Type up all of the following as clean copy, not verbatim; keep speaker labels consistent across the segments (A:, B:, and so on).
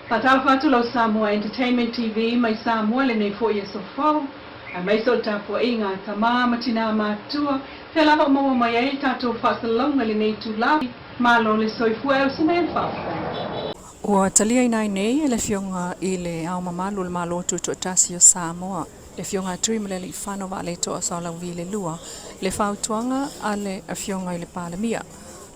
A: Patafatu lo Samoa Entertainment TV mai Samoa le nei fo ia sofo. Mai so tapo inga Atamua matina matua. Pela ho mo mai ai tato fasalonga le nei tula. Malo le soifua o sene fa.
B: Ua talia ina nei le fionga i le au mamalu le malo tu tasi o Samoa. Le fionga tui mele le whano wa le toa sa lau vi Leilua. Le whautuanga a le fionga i le palemia.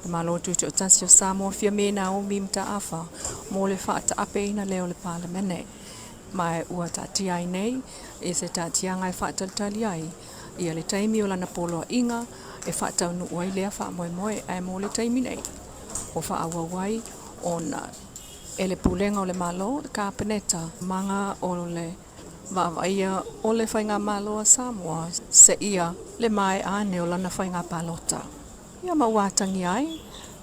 B: Le malo tu tasi o Samoa fia mena o mimta afa. Mo le whaata ape ina leo le palemene. Mai ua tatia ai nei, e se tatianga e whaataltali ai. Ia le taimi o lana polo inga, e whaatau nu uai lea wha moe moe, ai mo le taimi nei. O wha awa wai, ona e le pulenga o le malo, ka peneta, manga o le vavaia o le whainga malo a Samoa, se ia le mai ane o lana whainga palota. Ia mauatangi ai,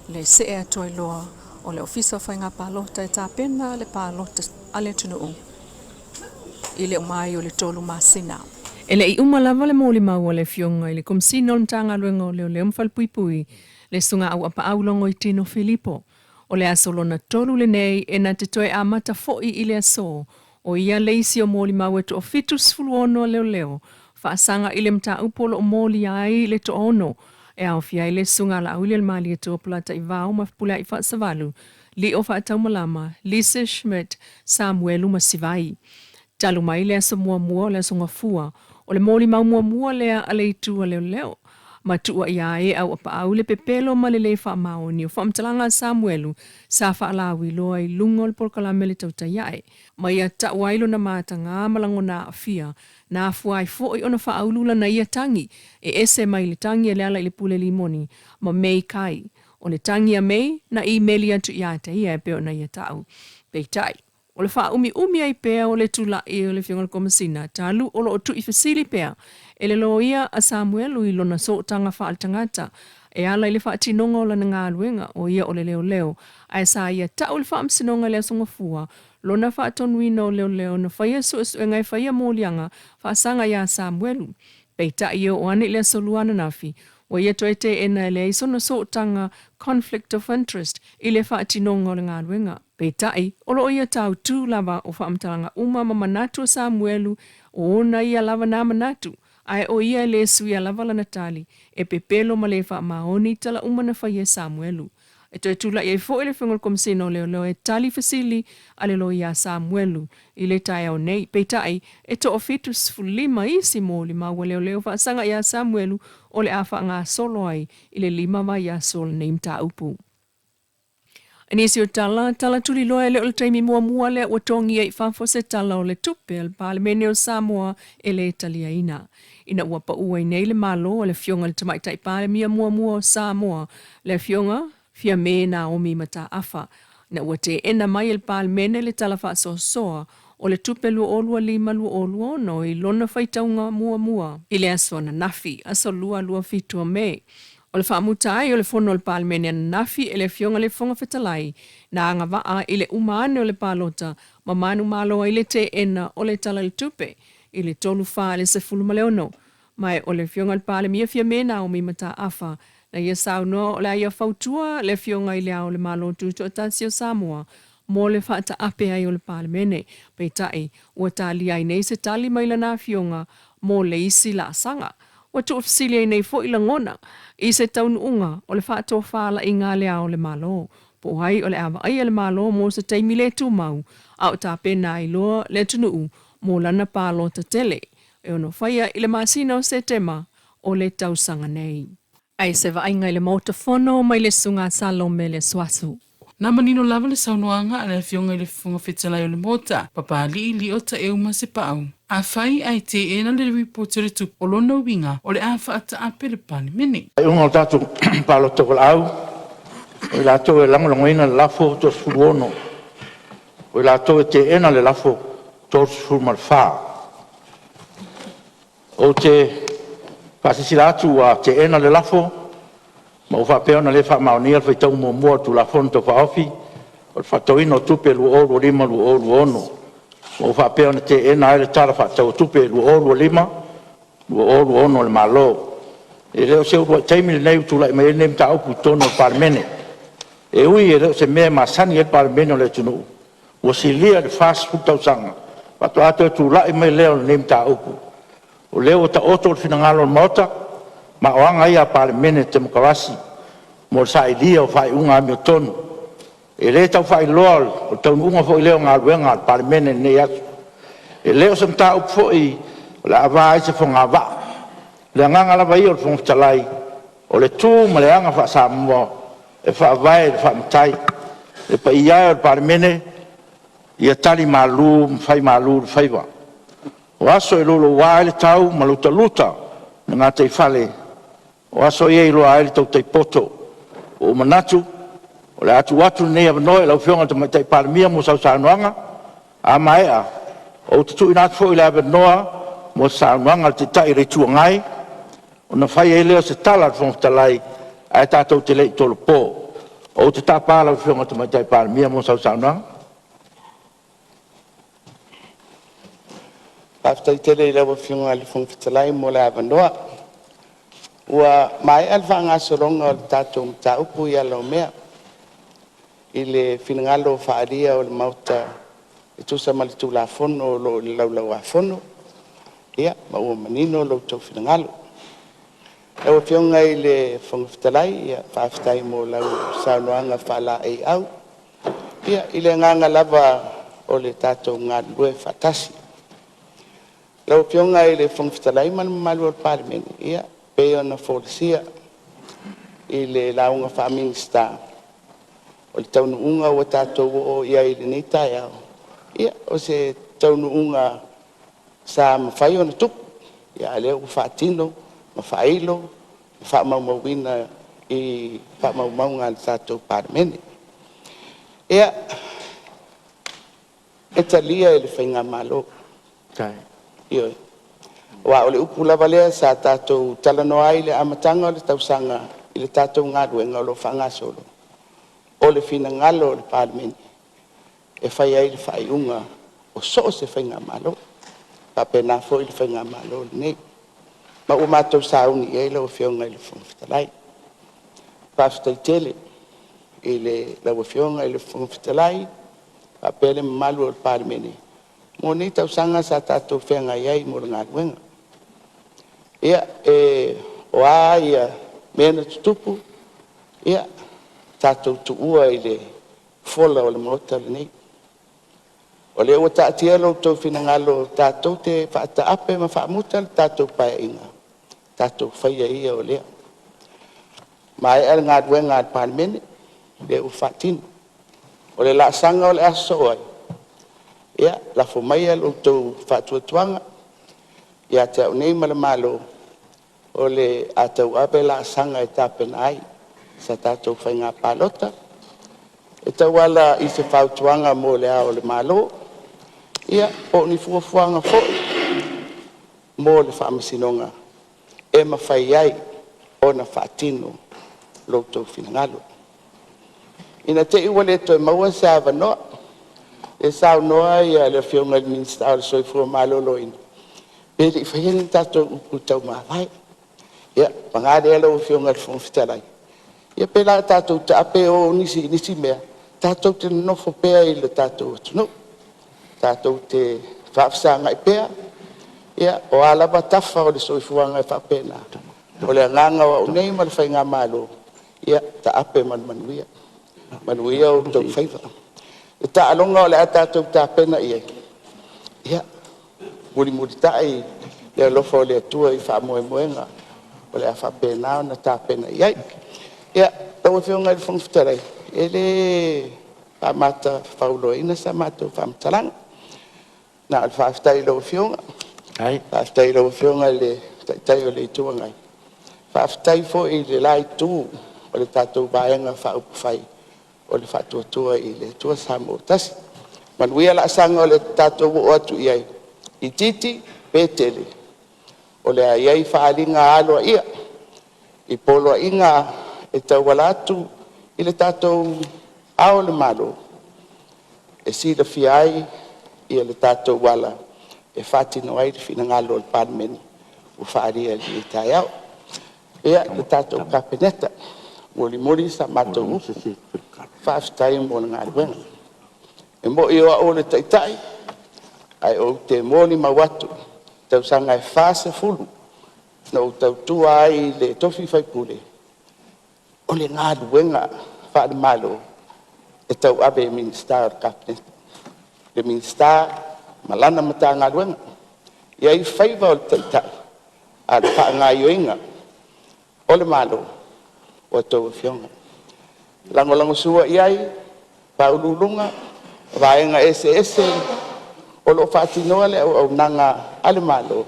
B: le se e atoi loa o le ofisa whainga palota e tāpena le palota ale tunuu. I le umai o le tolu masina.
C: E le i umalava le mōli maua le fionga i le komsina o ntanga luenga o leo leo mwhalpuipui, le sunga au apa aulongo i tino Filipo. O le asolona tolu le nei e na te toe amata foi i le aso, o ia leisi o mōli maua to o fitu sfuluono leo leo, whaasanga i le mta upolo o mōli ai le to ono, e au fia i le sunga la aulia le mali e to plata i vau mafpula i whaasavalu, li o whaataumalama, Lisa Schmidt, Samuelu Masivai. Talu mai lea sa mua lea sa ngafua, o le mōli mau mua lea a le itua leo leo. Matua ia e au apa au le pepelo ma le wha maoni o whamtalanga Samuelu sa whaalawi loa i lungo le porkalame le tautaiae. Ma ia ta wailo na mata ngā malango na afia, na afuai fo i ona whaaulula na ia tangi, e ese mai le tangi e leala i le pule limoni, ma mei kai. O le tangi a mei, na i meli atu ia te ia e peo na ia tau. Peitai. O le wha umi ai pea o le tula i o le whionga komasina, talu o lo o tu i fasili pea, e le lo ia a Samuelu i lona so tanga wha al tangata, e ala i le wha tinonga o lana ngā luenga o ia o le leo, a sa ia ta o le wha amsinonga lea songa fua, lona wha tonuina o leo na whaia su ngai whaia mōlianga, wha sanga ia Samuelu, peita i o ane lea soluana nafi, o ia toi te ena lea i sona so tanga conflict of interest i le wha tinonga o le ngā luenga. Peitai, olo ia tau tū lava o whaamtalanga uma manatu o Samuelu o ona ia lava nā manatu. Ai o ia le sui a lava la Natali e pepelo ma le wha maoni tala uma na whaia Samuelu. E toi tūla i e fo ele whengol komsino leo e tali fasili a le lo ia Samuelu i le tai au nei. Peitai, e to ofitu sfulima isi mōli maua leo wha sanga ia Samuelu o le awha ngā solo ai i le lima wa ia sol nei mta upu. Anisi o tala tuli loa le o le taimi mua le o tongi e whafo se tala o le tupe al palemene o Samoa e le talia ina. Ina ua pa ua i nei le malo o le fionga le tamaitai palemia mua o Samoa. Le fionga, fia me na o mi mata afa. Ina ua te ena mai el palemene le tala wha soa o le tupe lua olua lima lua olua no i lona whaitaunga mua. I le asona nafi, aso lua fitua me. O le whaamutai o le fono o le palemene nafi e le fionga le fonga whetalai na anga waa i le umane o le palota ma manu malo i le te ena o le tala le tupe i le tolu wha le se fuluma leono. Mai o le fionga le palemia fia mena o mi mata afa na ia saunoa o le aia fautua le fionga i le ao le malo tuto o tasi o Samoa mo le whaata ape ai o le palemene. Peitai, ua tali ai nei se tali maila na fionga mo le isi la sanga. Wa tu ofisilia nei fo ilangona i se taununga o le whaato whala i ngā lea o le malo. Po hai o le awa ai le malo mo se teimi le tu mau au ta pena i loa le tunuu mo lana palo ta tele. E ono whaia i le masina o se tema o le tausanga nei. Ai se wa inga i le motofono mai le sunga salome le swasu.
D: Na manino lava le saunoanga a le fionga i le funga whetalai o le mota, papa li o ta euma se pau. A whai ai te ena le reporter le tupu o lona winga o le a whaata ape le palemene.
E: Ai unga o tatu palo toko au, o la to e langoina le lafo to sfuruono, o la to e te ena le lafo to sfurmalfa. O te pasisilatu a te ena le lafo, ma ufa peona le wha maonia le whaitau mua tu la fonto wha ofi, o le whatoino tupe lu oru lima lu oru ono. O fa peona te ena ele tara fa tau tupe lu oru lima lu oru ono le malo e leo se uru taimi nei tu la mai nem ta upu tono parmene e ui e se me masani e parmene le tunu ua silia le fast food tausaga faatoʻato e tulaʻi mai lea o lenei mataupu o lea ua taoto o le finagalo o le maota ma oaga ia a palemene temokarasi mo le saʻilia o faaiʻuga ami o tonu e lē taufaailoa o le taunuʻuga foʻi lea o galuega a le palemene lenei aso e lē o se mataupu foʻi o le avā ai se fogavaa le agaga lava ia o le fogafetalai o le tū ma le aga faasamoa e faavae le faamatai e paia ai o le palemene ia tali malū ma fai malū le faiva o aso e lolou ai le tau ma lutaluta na gatai fale o aso ia iloa ai le tautaipoto o manatu o le atu lenei avanoa e laufioga tamaitai palemia mo sausanoaga a maeʻa o tutuuina atu foʻi le avanoa mo saunoaga le taʻitaʻi le ituagai ona fai ai lea se tala le fogafetalai ae tatou te leʻi tolopō o te tapā laufioga tamaitai palemia mo sausanoaga
F: Faafetaitele i leua fioga i le fogafetalai mo le avanoa ua maeʻa le faagasologa o le tatou mataupu ia lau mea i le finagalo faaalia o le mauta e tusa ma le tulafono o loo le laulauafono ia ma ua manino o loutou finagalo leua fioga i le fogafetalai ia faafetai mo lau saunoaga faalaʻeiʻau ia i le agaga lava o le tatou galulue faatasi lau fionga i le fogafetalai ma le mamalu o le palemene ia pei ona folasia i le lauga faaminista o le taunuʻuga ua tatou oo ia i lenei taeao ia o se taunuʻuga sa mafai ona tupu ia lea ua faatino ma faailo ma faamaumauina i faamaumauga le tatou palemene ia e talia i le faiga malo io wa o le upu lava lea sa tatou talanoa ai le amataga o le tausaga i le tatou galuega o lo faagasolo o le finagalo o le palemene e fai ai le faaiʻuga o so o se faiga malo faapena foʻi le faiga malo lenei ma ua matou sauni ai laua fioga i le fogafetalai faafetaitele i le laua fioga i le fogafetalai faapea le mamalu o le palemene mo nei tausaga sa tatou feagai ai mo le galuega ia e o ā ia mea na tutupu ia tatou tuʻua i le fola o le maota lenei o lea ua taatia loutou finagalo tatou te faataape ma faamuta le tatou paeaʻiga tatou faia ia o lea maeʻa le galuega a le palemene lea ua faatino o le laasaga o le aso ai ia lafo mai a loutou faatuatuaga ia te aʻu nei ma le malo o le atauape laasaga e tapena ai sa tatou faiga palota e tauala i se fautuaga mo le a o le malo ia o ni fuafuaga foʻi mo le faamasinoga e mafai ai ona faatino loutou finagalo ina teʻi ua le toe maua se avanoa e saunoa ia le fioga i le minista o le soifua malōlōina pe leʻi faia ni tatou upu taumavae ia magalea lau fioga i le fogafetalai ia pe la tatou taape o nisi mea tatou te nofo pea i le tatou atunuu tatou te faafesagaʻi pea ia o a lava tafa o le soifuaga e faapena o le agaga o aʻu nei ma le faiga malo ia taape ma le manuia o tou faiva e taaloga o le a tatou tapena ia ia mulimulitaʻi le alofa o le atua i faamoemoega o le a faapena ona tapena i ai ia laua fioga i le fogafetalai e lē faamata fauloaina sa matou faamatalaga na o le faafetai laua fioga faafetai laua fioga i le taʻitai o le ituagai faafetai foʻi i le la itū o le tatou vaega faaupu fai o le faatuatua i le atua Samoa tasi manuia laasaga o le tatou oo atu i ai i titi pe tele o le aiai faaliga aloa ia i poloaʻiga e tauala atu i le tatou ao le malo e silafia ai ia le tatou ala e faatino ai le finagalo o le palemene ua faalia i taeao ia le tatou kapeneta mulimuli sa matou upu faafetai mo le galuega E mo i o le taitai, ai o te moni mawatu, tau sanga e fase fulu, na o tau tua ai le tofi fai pule. O le ngā duenga, whaare malo, e tau abe minister cabinet. Le minister, malana mata ngā duenga. Ia i whaiva o le taitai, a le wha ngā ioinga, o le malo, o tau fionga. Lango sua iai, paululunga, vaenga ese, o lo whaatinoa le au nanga ale malo,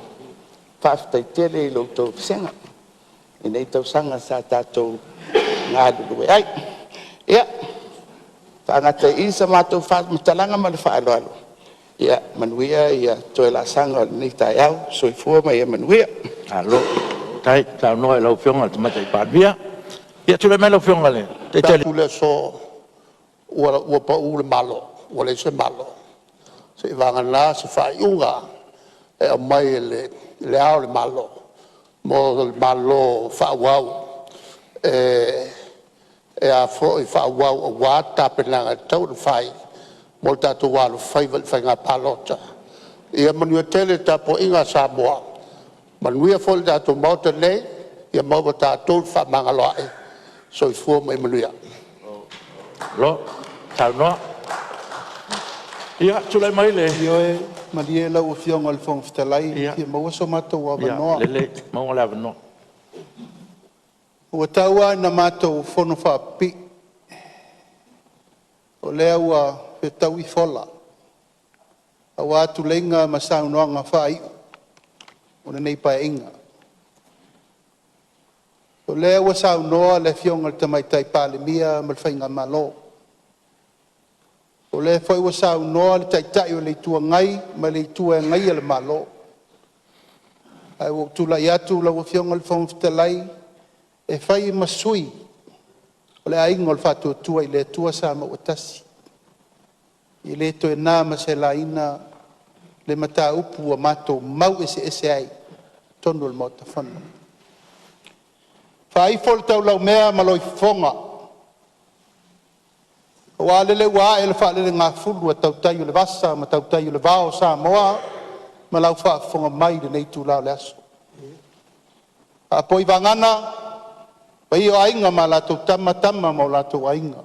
F: whaafitai tele i lo tau fisenga. I nei tau sanga sa tātou ngā lulue ai. Ia, whaangata i sa mātou whaamutalanga ma le whaaloalo. Ia, manuia, ia toe la sanga o nei tai au, soifua mai ia manuia.
E: Alo, tai, tau noa e lau fionga te mata i pāpia. Ia tule me lau fionga le. Te tele.
G: Tule so, ua pa ule malo, ua le se malo. Se vangana, se whaiunga, e a mai le ao le malo. Mo le malo whauau. E a fo i whauau a wā tāpenanga tau le whai. Mo le tātou wālu whai ngā pālota. Ia manua tele tāpo inga Samoa. Manuia fo le tātou mauta nei, ia maua tātou whamangaloa so i fua mai manuia.
E: Lo, tau noa. Ia, tule mai le.
G: Ioe, malie lau fionga le fong fitalai, ia maua so mātou wa manoa.
E: Ia, lele, maua le avanoa.
G: Ua taua na mātou fono whapi. O lea ua pe tau I fola. A wātu lenga ma saunoanga whai. O nei pae inga. O lea ua saunoa le fionga le tamaitai pāle mia ma le whainga malo. O lea whai ua saunoa le taitai o le tua ngai ma le tua ngai le malo. Ai o tula I atu la ua fionga le whangfitalai e whai masui. O le ainga o le whātua tua I le tua sa ma watasi. I le to e nā ma se la ina le mata upu a mato mau ese ai. Tono le mota whanu. Whai fol tau lau mea ma loi fonga. O alele wā e le whaalele ngā fulu a tau tai o le vasa ma tau tai o le vāo Samoa ma lau wha fonga mai le nei tū lau le aso. A poi vangana pai o ainga ma la tau tama ma o la tau ainga.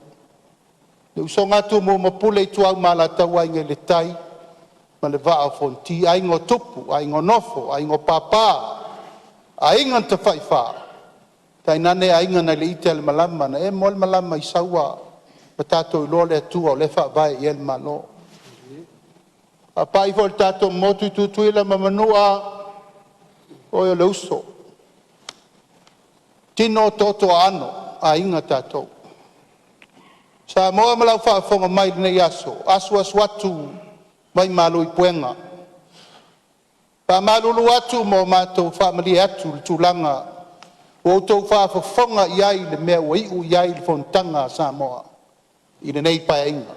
G: Le uso ngatu mo mapule I tuau ma la tau ainga le tai ma le vāo fonti ainga o tupu, ainga o nofo, ainga o pāpā, ainga ta whai wha. Tai nane ainga na le ite le malama na e mo le malama I saua ma tātou lo le atua o le wha vai I el malo. A pai fo le tātou motu tutuila ma manua o le uso. Tino toto ano a inga tātou. Samoa malau whaafonga mai nei aso. Asu atu mai malo I puenga. Pa malulu atu mo mātou whaamali atu le tūlanga. O tau whaafonga iai le mea wa iu iai le fontanga Samoa. I le nei pae inga.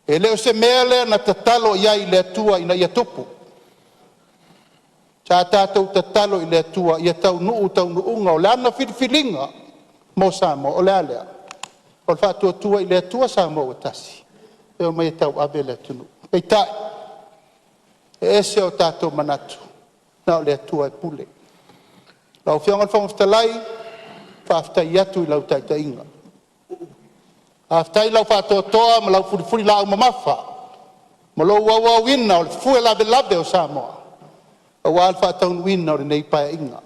G: E leo se mea lea na tatalo iai le atua ina ia tupu. Sa tātou tatalo I le atua ia tau nuunga o le ana whiriwhiringa mo Samoa o le alea. O le whātua tua I le atua Samoa o tasi. E o mai tau abe le atunu. Pei tae. E ese o tātou manatu. Na o le atua e pule. Lau whionga whangaftalai, whaaftai atu I lau taita inga. Aftai lau whātua toa ma lau furifuri lau mamafa. Ma lau wawawina o le fue labe o Samoa. A wāl whātaun wina o le nei pae inga.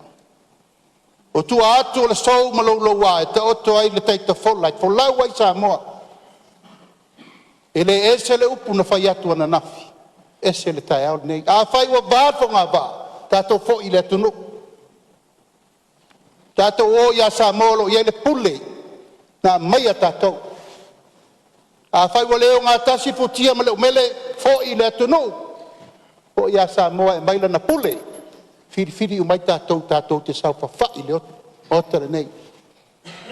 G: O tua atu o le sou ma lau wā, e ta oto ai le teita wholai, wholau ai Samoa. E le ese le upu na whai atu ana nafi. Ese le tai au nei. A whai wa vāto ngā vā, tātou fo I le atunu. Tātou o ia Samoa lo ia le pule, na mai a tātou. A whai wa leo ngā tasi putia ma leo mele fo I le atunu. O ia Samoa e maila na pule. Whiri umai tātou te sau whawhai le ota le nei.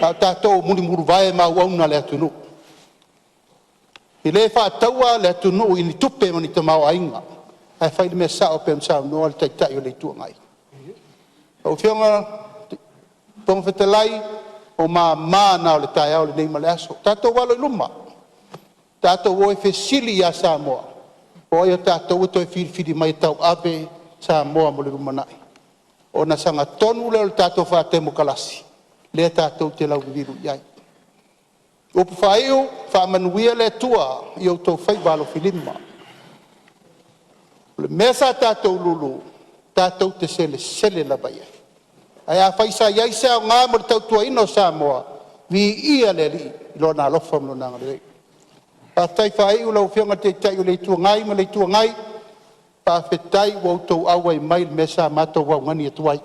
G: Tātou muru vai ma uauna le atunu. I le whaataua le atunu I ni tupe mani ta mau ainga. Ai whai le mea sao pe msao noa le taitai o le tua ngai. O whionga pongwhetalai o mā na o le tai au le nei ma le aso. Tātou walo I luma. Tātou o e whesili a Samoa. O e tātou o toi whiri mai tau abe Samoa mo le rumanai. O na sanga tonu leo tātou whātemo kalasi. Le tātou te lau viru iai. O pawhaiu, whamanuia le tua i au tau whaibalo filima. Le mesa tātou lulu, tātou te sele la baia. Ai a whaisa iai sao ngā mo le tau tua ino Samoa, vi ia le li, lo nā lofa mno nanga le. Pa tai whaiu lau whionga te tai o le tua ngai, ma le tua ngai, pa whetai wau tau awa i mai mesa mato wau ngani atuai.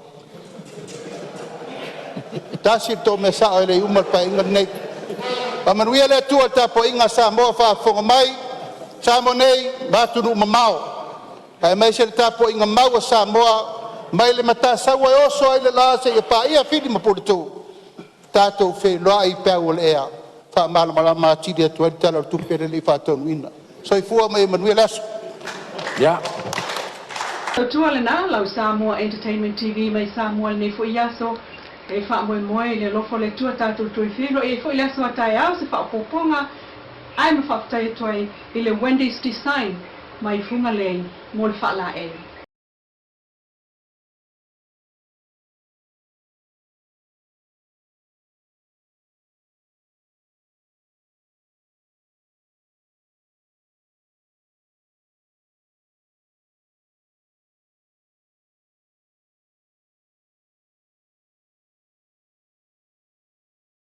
G: Tasi tō mesa o le umar pa inga nei. Pa manuia le tua tapo inga Samoa whaafonga mai, Samoa nei, mātunu mamao. Ai mai se le tapo inga maua Samoa, mai le mata sawa e oso ai le la se e pa ia whiri mapuritu. Tātou whē loa i pēu o le ea. Wha malama tiri atu ai tala o tupere li whātonu ina. So i fua mai manuia laso.
E: Ya.
A: Tua le nā lau Samoa Entertainment TV mai Samoa nei fo iaso e wha moe le lofo le tua tātou tui whiro e fo iaso atai au se wha poponga ai ma whaktai tuai i le Wendy's Design mai funga lei mo le wha la e.